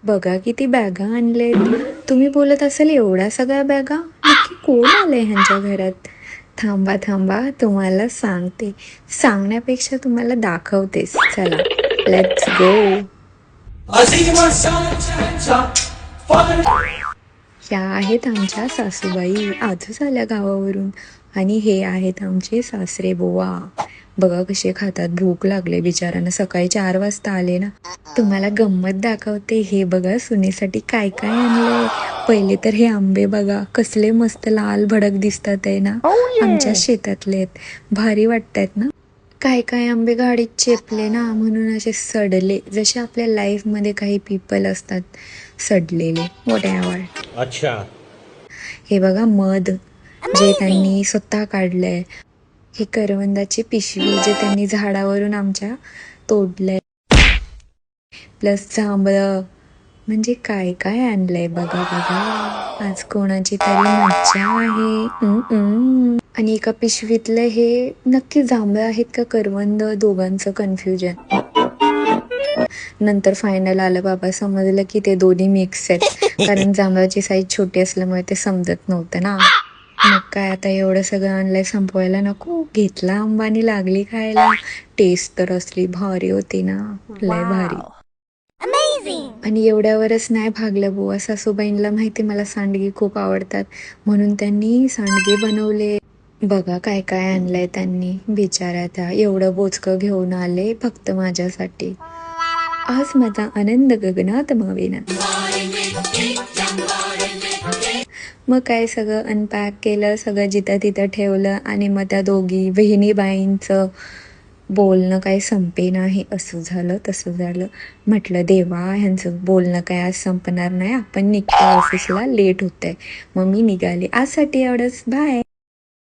बघा किती बॅगा आणलेत. तुम्ही बोलत असाल एवढ्या सगळ्या बॅगा, नक्की कोण आलंय ह्यांच्या घरात? थांबा थांबा, तुम्हाला सांगते. सांगण्यापेक्षा तुम्हाला दाखवतेस. चला, लेट्स गो. ह्या आहेत आमच्या सासूबाई, आजच आल्या गावावरून. आणि हे आहेत आमचे सासरे बुवा. बघा कसे खातात, भूक लागले बिचारांना, सकाळी 4 वाजता आले ना. तुम्हाला गंमत दाखवते. हे बघा सुनेसाठी काय काय आणलंय. पहिले तर हे आंबे बघा, कसले मस्त लाल भडक दिसतात आहे ना, आमच्या शेतातले आहेत. भारी वाटतात ना. काय काय आंबे गाडीत चेपले ना, म्हणून असे सडले. जसे आपल्या लाईफ मध्ये काही पीपल असतात सडलेले, मोठ्यावर. अच्छा. हे बघा मध, जे त्यांनी स्वतः काढलंय. ही करवंदाची पिशवी, जे त्यांनी झाडावरून आमच्या तोडलंय. प्लस जांभळं. म्हणजे काय काय आणलंय बघा बघा. आज कोणाची तरी मज्जा आहे. आणि एका पिशवीतलं हे नक्की जांभळं आहेत का करवंद, दोघांचं कन्फ्युजन. नंतर फायनल आलं बाबा, समजलं की ते दोन्ही मिक्स आहेत. कारण जांभळाची साईज छोटी असल्यामुळे ते समजत नव्हतं ना. मग काय आता, एवढं सगळं आणलंय, संपवायला नको. घेतला आंबानी, लागली खायला. टेस्ट तर असली भारी होती ना, लय भारी. आणि एवढ्यावरच नाही भागलं बुवा, सासूबाईंना माहिती मला सांडगे खूप आवडतात, म्हणून त्यांनी सांडगे बनवले. बघा काय काय आणलंय त्यांनी. बिचाऱ्या त्या एवढं बोचकं घेऊन आले फक्त माझ्यासाठी. आज माझा आनंद गगनात मावेना. मग काय, सगळं अनपॅक केलं, सगळं जिथं तिथं ठेवलं. आणि मग त्या दोघी बहिणीबाईंचं बोलणं काय संपे नाही. असं झालं तसं झालं. म्हटलं देवा, ह्यांचं बोलणं काय आज संपणार नाही. आपण निघतो ऑफिसला, लेट होतंय. मग मी निघाले. आजसाठी एवढंच, बाय.